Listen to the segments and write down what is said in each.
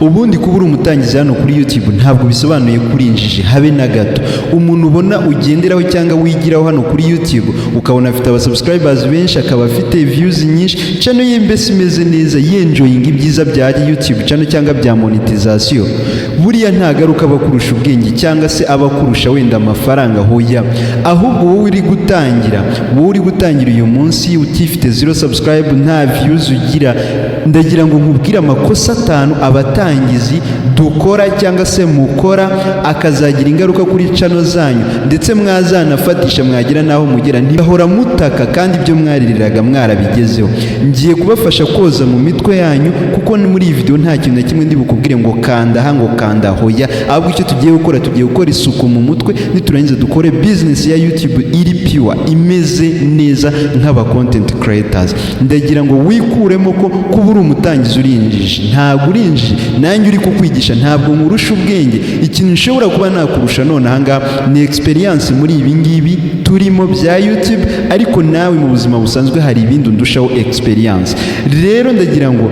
Ubundi kuba uri umutangizi hano kuri YouTube ntabwo bisobanuye kuri injiji habe na gato. Umuntu ubona ugenderaho cyangwa wigiraho hano kuri YouTube ukabona afite aba subscribers benshi, akaba afite views nyinshi, channel ye mbese imeze neza, yenjoying ibyiza bya YouTube channel cyangwa bya monetization, buriya ntagaruka abakurusha ubwenge cyangwa se abakurusha wenda amafaranga, hoya. Ahubwo wowe uri gutangira uyu munsi utifite 0 subscribe, nta views ugira, ndagira ngo nkubwire amakosa 5 abatangizi dukora cyangwa se mukora akazagira ingaruka kuri channel zanyu, ndetse mwazanafatisha mwagira naho mugera ntibahora mutaka kandi ibyo mwaririraga mwarabigezeho. Ngiye kubafasha koza mu mitwe yanyu, kuko muri iyi video nta kintu na kimwe ndi bukubwire ngo kanda aha ngo kanda hoya, ahubwo icyo tugiye gukora isuku mu mutwe, niturangiza dukore business ya YouTube iri pure, imeze neza nk'aba content creators. Ndagira ngo wikuremo ko kuba uri umutangizi urinjije, ntabwo urinjije, nanjye uri kukwigisha ntabwo nkurusha ubwenge. Ikintu nshobora kuba nakurusha none ahangaha ni experience muri ibi ngibi turimo bya YouTube, ariko nawe mu buzima busanzwe hari ibindi undushaho experience. Rero ndagira ngo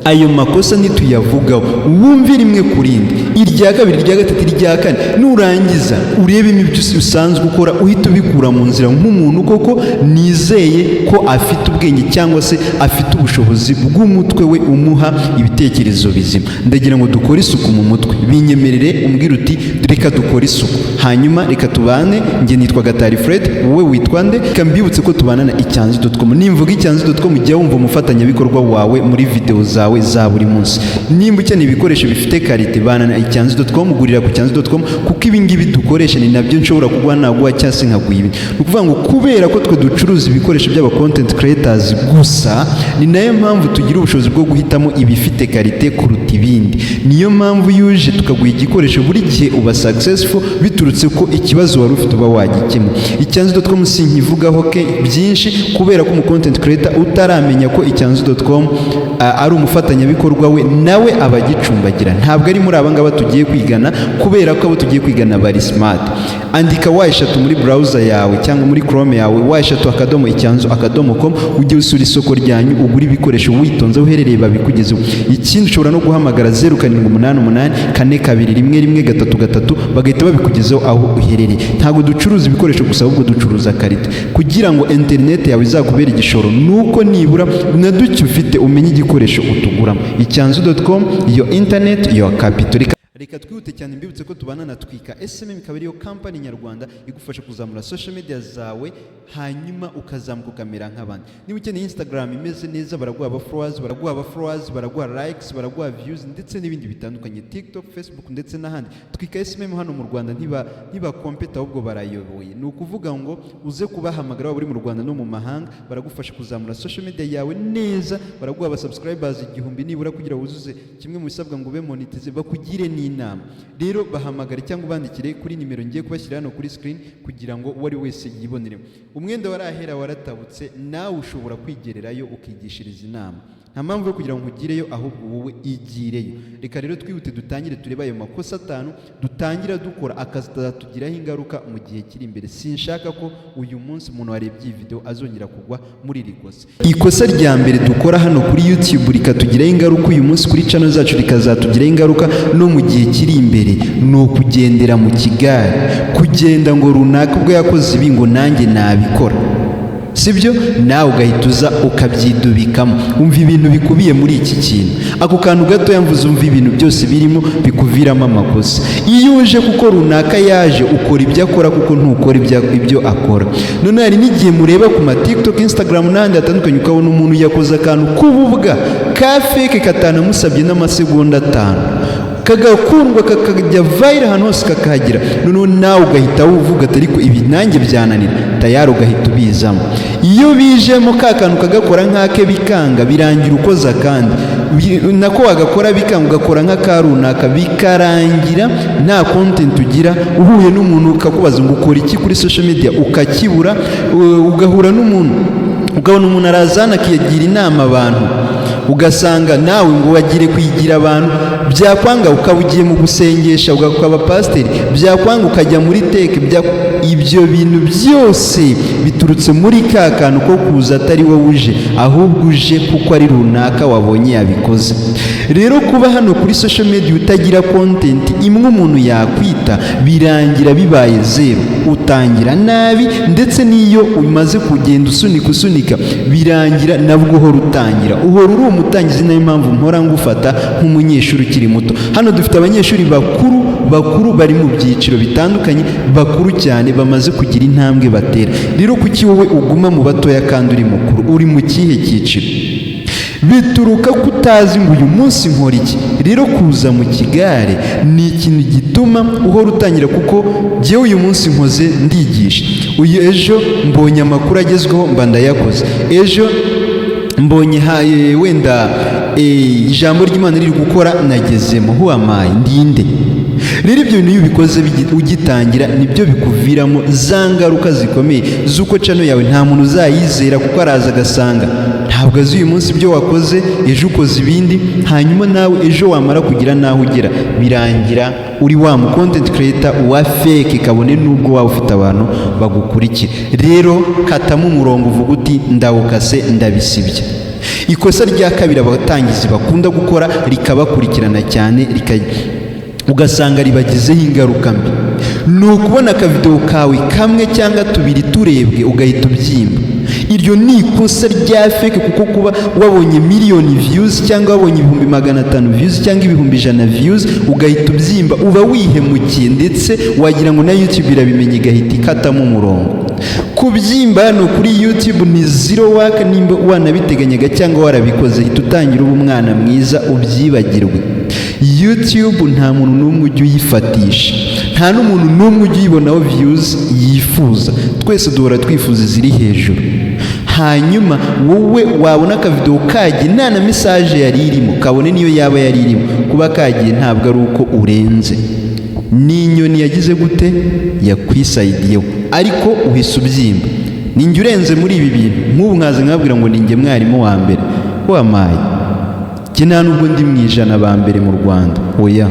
ayo makosa nituyavugaho wumve rimwe kurindi, irya kabiri, irya gatatu, irya kane, nurangiza urebemo ibyo usanzwe ukora uhita ubikura mu nzira nk'umuntu koko nizeye ko afite ubwenge cyangwa se afite ubushobozi bw'umutwe we umuha ibitekerezo bizima. Ndagira ngo dukore isuku mu mutwe, binyemerere umbwira uti reka dukore isuku, hanyuma reka tubane. Nge nitwa Gatari Fred, wowe witwa nde? Kambibutse ko tubana na icyanzu.com. Nimvuga icyanzu.com jya wumva umufatanyabikorwa wawe muri video zawe za buri munsi. Nimba ukeneye ibikoresho bifite karite, bana na icyanzu.com, ugurira ku icyanzu.com, kuko ibi ngibi dukoresha ni nabyo nshobora kuguha naguha cyangwa se nkaguha ibi. Ni ukuvuga ngo kubera ko twe ducuruza ibikoresho by'aba content creators gusa, ni nayo mpamvu tugira ubushobozi bwo guhitamo ibifite karite kuruta ibindi. Niyo mpamvu yuje tukaguha igikoresho buri gihe uba successful, biturutse ko ikibazo wari ufite uba wagikemura. Icyanzu.com sinkivugaho ke byinshi, kubera ko mu content creator utaramenya ko icyanzu.com ari umufatanyabikorwa we nawe abagicumbagira, ntabwo ari muri abangaba tugiye kwigana, kubera ko abo tugiye kwigana bari smart. Andika eshatu muri browser yawe cyangwa muri Chrome yawe, eshatu icyanzu.com, ujye usura isoko ryanyu ugura ibikoresho witonze uherereye babikugezeho. Ikindi ushobora no guhamagara 0788 421133 bagahita babikugezeho aho uherereye. Ntabwo ducuruza ibikoresho gusa, ahubwo ducuruza karite, kugira ngo internet yawe izakubera igishoro, nuko nibura na duke ufite umenye igikoresho utuguramo. Icyanzu.com, your internet, your capital. Reka twihute cyane mbibutse ko tubana na Twika SMM, ikaba ariyo company nyarwanda igufasha kuzamura social media zawe, hanyuma ukazamuka ukamera nk'abandi. Niba ukeneye Instagram imeze neza, baraguha aba followers, baraguha likes, baraguha views ndetse n'ibindi bitandukanye, TikTok, Facebook ndetse n'ahandi. Twika SMM hano mu Rwanda ntiba compete, ahubwo barayoboye. Ni ukuvuga ngo uze kubahamagara waba uri mu Rwanda no mu mahanga, baragufasha kuzamura social media yawe neza, baraguha aba subscribers 1000 nibura kugira wuzuze kimwe mu bisabwa ngo ube monetize, bakugire inama. Rero bahamagare cyangwa ubandikire kuri nimero ngiye kubashyira hano kuri screen, kugira ngo uwari wese yibonere. Umwenda warahera waratabutse, nawe ushobora kwigererayo ukigishiriza inama. Nta mpamvu yo kugira ngo ugireyo, ahubwo wowe igireyo. Reka rero twihute dutangire tureba ayo makosa 5 dutangira dukora akazatugiraho ingaruka mu gihe kiri imbere. Sinshaka ko uyu munsi umuntu warebye iyi video azongera kugwa muri iri kosa. Ikosa rya mbere dukora hano kuri YouTube rikatugiraho ingaruka uyu munsi kuri channel zacu, rikazatugiraho ingaruka no mu gihe kiri imbere, no kugendera mu kigare, kugenda ngo runaka ubwo yakoze ibi ngo nanjye nabikora, sibyo? Nawe ugahita uza ukabyidubikamo. Umva ibintu bikubiye muri iki kintu, ako kantu gato yamvuze, umva ibintu byose birimo bikuviramo amakosa. Iyo uje kuko runaka yaje, ukora ibyo akora kuko ntukora ibyo akora. None hari n'igihe mureba ku ma TikTok, Instagram n'ahandi hatandukanye, ukabona umuntu yakoze akantu k'ububwa ka fake katanamusabye n'amasegonda 5, kagakundwa kakajya viral ahantu hose kakahagira. Noneho nawe ugahita uvuga ati ariko ibi nanjye byananira, tayari ugahita ubizamo. Iyo bijemo ka kantu kagakora nk'ake bikanga, birangira ukoza kandi nako wagakora bikanga, ugakora nk'aka runaka bikarangira nta content ugira. Uhuye n'umuntu ukakubaza ngo ukora iki kuri social media ukakibura, ugahura n'umuntu ukabona umuntu arazana akiyagira inama abantu, ugasanga nawe ngo wagire kwigira abantu, byakwanga ukaba ugiye mu gusengesha, ukaba pasiteri, byakwanga ukajya muri teke, ibyo bintu byose biturutse muri ka kantu ko kuza atari wowe uje, ahubwo uje kuko ari runaka wabonye yabikoze. Rero kuba hano kuri social media utagira content imwe umuntu yakwita, birangira bibaye zero, utangira nabi, ndetse n'iyo umaze kugenda usunika birangira nabwo uhora uhora uri umutangizi. Nayo mpamvu mpora ngufata nk'umunyeshuri ukiri muto. Hano dufite abanyeshuri bakuru bari mu byiciro bitandukanye, bakuru cyane, bamaze kugira intambwe batera. Rero kuki wowe uguma mu batoya kandi uri mukuru? Uri mu kihe cyiciro? Bituruka kutazi ngo uyu munsi nkora iki. Rero kuza mu kigare ni ikintu gituma uhora utangira, kuko jyewe uyu munsi nkoze ndigisha, uyu ejo mbonye amakuru agezweho mba ndayakoze, ejo mbonye wenda ijambo ry'Imana riri gukora nagezemo, huamaye ndinde. Rero ibyo bintu iyo ubikoze ugitangira nibyo bikuviramo za ngaruka zikomeye z'uko channel yawe nta muntu uzayizera, kuko araza agasanga ntabwo azi uyu munsi ibyo wakoze, ejo ukoze ibindi, hanyuma nawe ejo wamara kugira naho ugera birangira uri wa mu content creator wa fake, kabone nubwo waba ufite abantu bagukurikira. Rero katamo umurongo uvuga uti ndawukase ndabisibye. Ikosa rya kabiri abatangizi bakunda gukora rikabakurikirana cyane ugasanga ribagizeho ingaruka mbi, ni ukubona akavideo kawe kamwe cyangwa tubiri turebwe ugahita ubyimba. Iryo ni ikosa rya fake, kuko kuba wabonye miliyoni views cyangwa wabonye 500 views cyangwa 100 views ugahita ubyimba, uba wihemukiye, ndetse wagira ngo na YouTube irabimenye igahita ikatamo umurongo. Kubyimba hano kuri YouTube ni zero work, nimba wanabiteganyaga cyangwa warabikoze hita utangira uba umwana mwiza ubyibagirwe. YouTube nta muntu n'umwe ujya uyifatisha, nta n'umuntu n'umwe ujya uyibonaho views yifuza, twese duhora twifuza ziri hejuru. Hanyuma wowe wabona akavideo kagiye nta na message yari irimo, kabone niyo yaba yari irimo, kuba kagiye ntabwo ari uko urenze. N'inyoni yagize gute yakwisaidiyeho, ariko uhise ubyimba. Ninjye urenze muri ibi bintu, nk'ubu nkaza nkabwira ngo ninjye mwarimu wa mbere, wamaye nta nubwo ndi mu ijana ba mbere mu Rwanda, oya,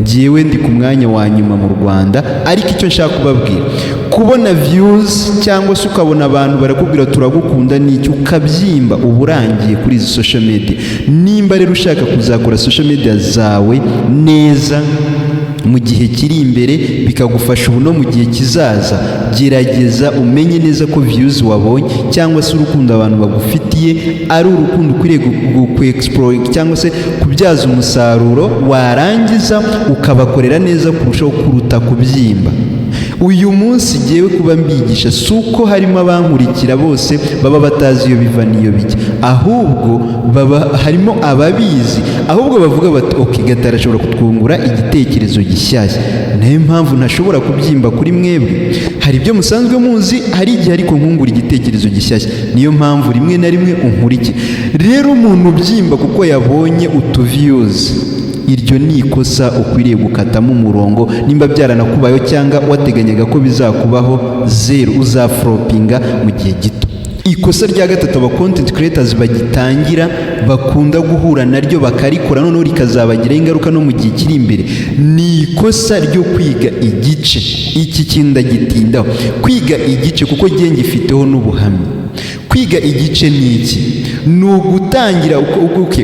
jyewe ndi ku mwanya wa nyuma mu Rwanda. Ariko icyo nshaka kubabwira, kubona views cyangwa se ukabona abantu barakubwira turagukunda n'icyo ukabyimba, uba urangiye kuri izi social media. Nimba rero ushaka kuzakora social media zawe neza mu gihe kiri imbere, bikagufasha ubu no mu gihe kizaza, gerageza umenye neza ko views wabonye cyangwa se urukundo abantu bagufitiye ari urukundo ukwiriye ku-exploit cyangwa se kubyaza umusaruro, warangiza ukabakorera neza kurushaho kuruta kubyimba. Uyu munsi jyewe kuba mbigisha suko harimo abankurikira bose baba batazi iyo biva niyo bijya, ahubwo harimo ababizi, ahubwo bavuga bati okay, Gatare ashobora kutwungura igitekerezo gishyashya. Nayo mpamvu ntashobora kubyimba kuri mwebwe, hari ibyo musanzwe muzi, hari igihe ariko nkungura igitekerezo gishyashya, niyo mpamvu rimwe na rimwe unkurikira. Rero umuntu ubyimba kuko yabonye utuviews, iryo ni ikosa ukwiriye gukatamo umurongo. Nimba byaranakubayeho cyangwa wateganyaga ko bizakubaho, zero, uzaflopinga mu gihe gito. Ikosa rya gatatu aba content creators bagitangira bakunda guhura naryo bakarikora, noneho rikazabagiraho ingaruka no mu gihe kiri imbere, ni ikosa ryo kwiga igice. Iki kintu ndagitindaho, kwiga igice, kuko jye ngifiteho n'ubuhamya. Kwiga igice ni iki? Ni ugutangira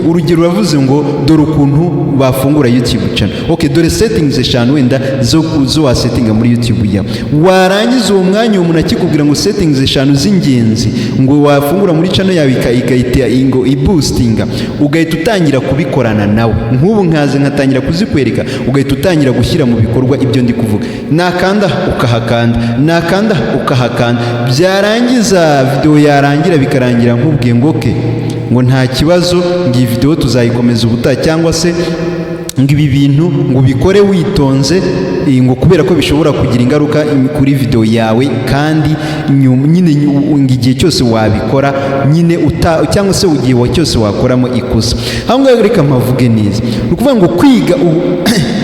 urugero uravuze ngo dore ukuntu bafungura YouTube channel. Okay, dore settings eshanu wenda zo wasettinga muri YouTube yawe. Warangiza uwo mwanya umuntu akikubwira ngo settings eshanu z'ingenzi ngo wafungura muri channel yawe ikayita ingo iboostinga, ugahita utangira kubikorana nawe. Nk'ubu nkaze nkatangira kuzikwereka, ugahita utangira gushyira mu bikorwa ibyo ndi kuvuga. Nakanda ukahakanda, nakanda ukahakanda, byarangiza video yarangira bikarangira nk'ubwiye ngo okay, ngo nta kibazo, ngo iyi video tuzayikomeza ubutaha, cyangwa se ngo ibi bintu ngo bikore witonze, ngo kubera ko bishobora kugira ingaruka kuri video yawe, kandi nyine igihe cyose wabikora nyine cyangwa se ugiye cyose wakoramo ikosa. Aho ngaho reka mpavuge neza, ni ukuvuga ngo kwiga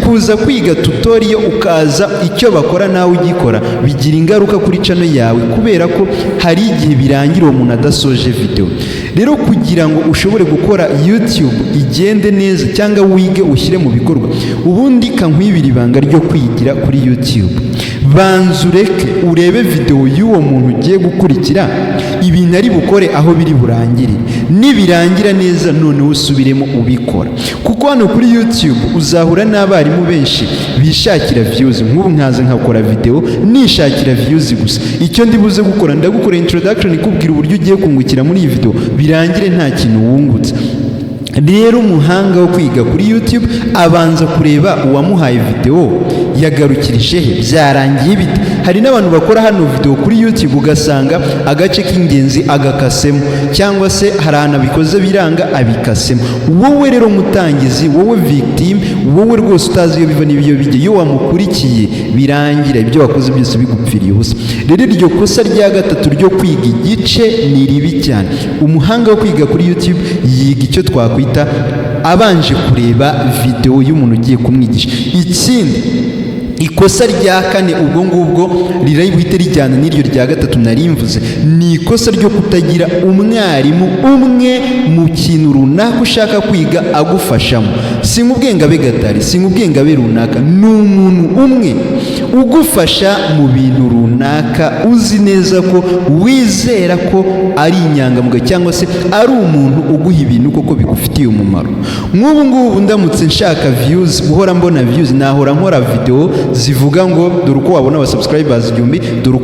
kuza kwiga tutorial ukaza icyo bakora nawe ugikora bigira ingaruka kuri channel yawe, kubera ko hari igihe birangira uwo muntu adasoje video. Rero kugira ngo ushobore gukora YouTube igende neza cyangwa wige ushyire mu bikorwa, ubundi kankwibira ibanga ryo kwigira kuri YouTube. banza ureke urebe video y'uwo muntu ugiye gukurikira ibintu ari bukore aho biri burangirire, nibirangira neza noneho usubiremo ubikora. Kuko hano kuri YouTube uzahura n'abarimu benshi bishakira views, nk'ubu nkaza nkakora video nishakira views gusa. Icyo ndibuze gukora ndagukora introduction ikubwira uburyo ugiye kungukira muri iyi video, birangire nta kintu wungutse. Rero umuhanga wo kwiga kuri YouTube abanza kureba uwamuhaye video yagarukirije he, byarangiye bite. Hari n'abantu bakora hano video kuri YouTube ugasanga agace k'ingenzi agakasemo, cyangwa se hari ahantu bikoze biranga abikasemo. Wowe rero mutangizi, wowe victim, wowe rwose utazi iyo biva n'ibiyo bijye, iyo wamukurikiye birangira ibyo wakoze byose bigupfiriye ubusa. Rero iryo kosa rya gatatu ryo kwiga igice ni ribi cyane. Umuhanga wo kwiga kuri YouTube yiga icyo twakwita abanje kureba video y'umuntu ugiye kumwigisha. Ikindi ikosa rya kane ubwo ngubwo rirahita rijyana n'iryo rya gatatu narimvuze, ni ikosa ryo kutagira umwarimu umwe mu kintu runaka ushaka kwiga agufashamo. Sinkubwenga abe Gatari, sinkubwenga abe runaka, ni umuntu umwe ugufasha mu bintu runaka uzi neza ko wizera ko ari inyangamugayo, cyangwa se ari umuntu uguha ibintu koko bigufitiye umumaro. Nk'ubu ngubu ndamutse nshaka views, guhora mbona views, nahora nkora video zivuga ngo dore uko wabona aba subscribers 1000, dore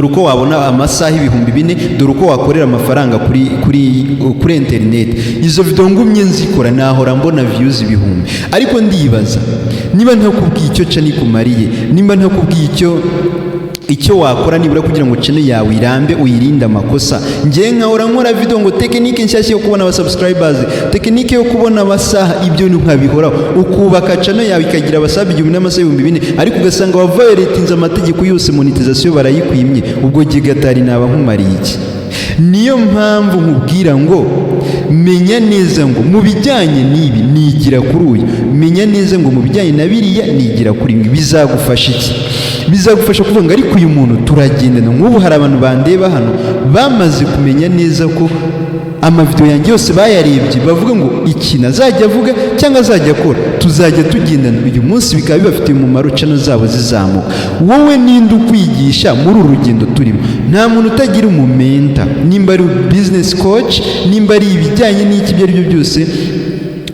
uko wabona amasaha 4000, dore uko wakorera amafaranga kuri internet. Izo video ngumye nzikora nahora mbona views 1000. Ariko ndibaza niba ntakubwiye icyo cani kumariye, niba ntakubwiye icyo wakora nibura kugira ngo channel yawe irambe uyirinde amakosa. Ngiye nkahora nkora video ngo tekinike nshyashya yo kubona aba subscribers, tekinike yo kubona abasaha, ibyo ntukabihoraho. Ukubaka channel yawe ikagira abasabi 1000 n'amasaha 2000, ariko ugasanga wavayoretinze amategeko yose, monetization barayikwimye. Ubwo Gatari naba nkumariye iki? Niyo mpamvu nkubwira ngo menya neza ngo mu bijyanye n'ibi nigira kuri uyu, menya neza ngo mu bijyanye na biriya nigira kuri ibi. Bizagufasha iki? Bizagufasha kuvuga ngo ariko uyu muntu turagendana. Nk'ubu hari abantu bandeba hano bamaze kumenya neza ko amavideo yanjye yose bayarebye, bavuga ngo iki nazajya avuga cyangwa azajya akora tuzajya tugendana. Uyu munsi bikaba bibafitiye umumaro, channel zabo zizamuka. Wowe ninde ukwigisha muri uru rugendo turimo? Nta muntu utagira umumenta, nimba ari business coach, nimba ari ibijyanye n'iki ibyo ari byo byose,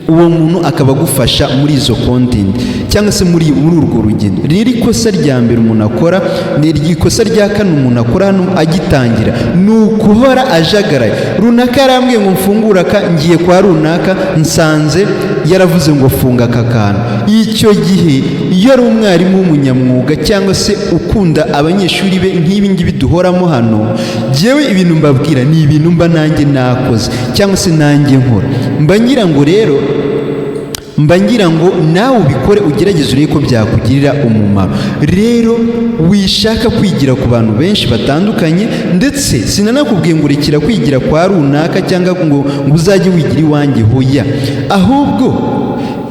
uwo muntu akaba agufasha muri izo content cyangwa se muri urwo rugendo. Rero ikosa rya mbere umuntu akora, ni ikosa rya kane umuntu akora hano agitangira, ni ukuhora ajagaraye. Runaka yarambwiye ngo mfungura ngiye kwa runaka nsanze yaravuze ngo funga aka kantu. Icyo gihe iyo ari umwarimu w'umunyamwuga cyangwa se ukunda abanyeshuri be nk'ibi ngibi duhoramo hano, jewe ibintu mbabwira ni ibintu mba nanjye nakoze cyangwa se nanjye nkora. Mba ngira ngo nawe ubikore, ugerageze urebe ko byakugirira umumaro. Rero wishaka kwigira ku bantu benshi batandukanye, ndetse sinanakubwiye ngo urekera kwigira kwa runaka cyangwa ngo uzajye wigira iwanjye, hoya. Ahubwo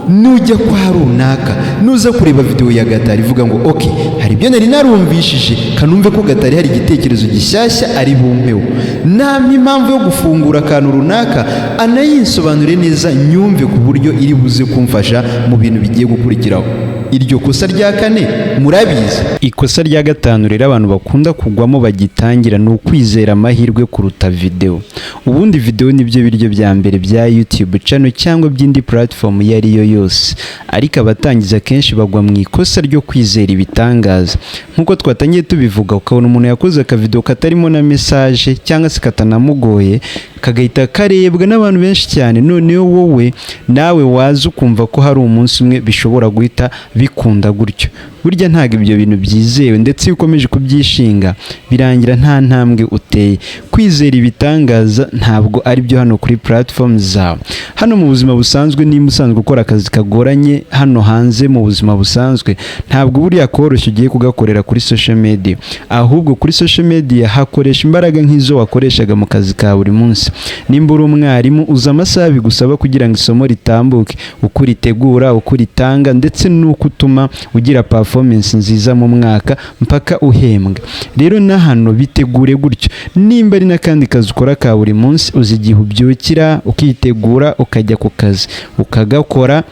nujya kwa runaka nuza kureba video ya Gatari, vuga ngo okay, hari ibyo nari narumvishije, kanumve ko Gatari hari igitekerezo gishyashya ari bumpeho. Nampa impamvu yo gufungura akantu runaka, anayinsobanure neza nyumve ku buryo iri buze kumfasha mu bintu bigiye gukurikiraho. Iryo kosa rya kane murabizi. Ikosa rya gatanu rero abantu bakunda kugwamo bagitangira ni ukwizera amahirwe kuruta video. Ubundi video nibyo biryo bya mbere bya YouTube channel cyangwa by'indi platform yari yo yose, ariko abatangiza kenshi bagwa mu ikosa ryo kwizera ibitangaza. Nkuko twatangiye tubivuga, ukabona umuntu yakoze aka video katarimo na message cyangwa se katanamugoye, kagahita karebwa n'abantu benshi cyane. Noneho wowe nawe waza ukumva ko hari umunsi umwe bishobora guhita bikunda gutyo. Burya ntago ibyo bintu byizewe, ndetse ukomeje kubyishinga birangira nta ntambwe uteye. Kwizera ibitangaza ntabwo ari byo hano kuri platform zawe. Hano mu buzima busanzwe, niba usanzwe gukora akazi kagoranye hano hanze mu buzima busanzwe, ntabwo buriya koroshye ugiye kugakorera kuri social media. Ahubwo kuri social media hakoresha imbaraga nk'izo wakoreshaga mu kazi ka buri munsi. Nimba uri umwarimu, uza amasaha bigusaba kugira ngo isomo ritambuke, uko uritegura, uko uritanga, ndetse n'uko utuma ugira performance nziza mu mwaka mpaka uhembwa. Rero na hano bitegure gutyo. Nimba ari n'akandi kazi ukora ka buri munsi, uzi igihe ubyukira ukitegura ukajya ku kazi ukagakora,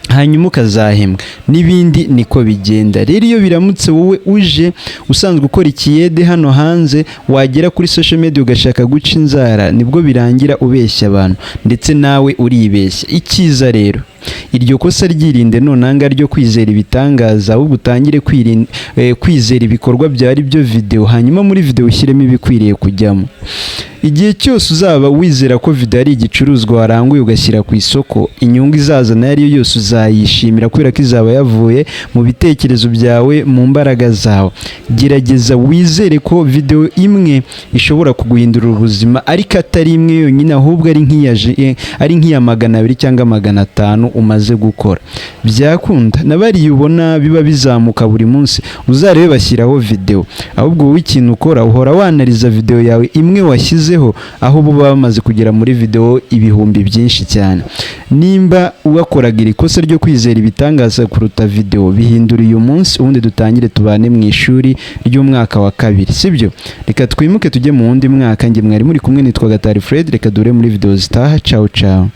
hanyuma ukazahembwa n'ibindi niko bigenda. Rero iyo biramutse wowe uje usanzwe ukora ikiyede hano hanze, wagera kuri social media ugashaka guca inzara, nibwo birangira ubeshya abantu ndetse nawe uribeshya. Icyiza rero, iryo kosa ryirinde nonanga ryo kwizera ibitangaza, ahubwo utangire kwizera ibikorwa byari byo video, hanyuma muri video ushyiremo ibikwiriye kujyamo. Igihe cyose uzaba wizera ko video ari igicuruzwa waranguye ugashyira ku isoko, inyungu izazana ari yo yose uzayishimira kubera ko izaba yavuye mu bitekerezo byawe, mu mbaraga zawe. Gerageza wizere ko video imwe ishobora kuguhindura ubuzima, ariko atari imwe yonyine, ahubwo ari nk'iya 200 cyangwa 500 umaze gukora. Byakunda nabariye ubona biba bizamuka buri munsi, uzarebe bashyiraho video, ahubwo wowe ikintu ukora uhora wanariza video yawe imwe washyizeho, aho bo bamaze kugera muri video ibihumbi byinshi cyane. Nimba uwakoraga iri kosa ryo kwizera ibitangaza kuruta video, bihindura uyu munsi, ubundi dutangire tubane mu ishuri ry'umwaka wa 2, sibyo? Reka twimuke tujye mu wundi mwaka. Njye mwari muri kumwe, nitwa Gatari Fred. Reka dure muri video zitaha. Ciao ciao.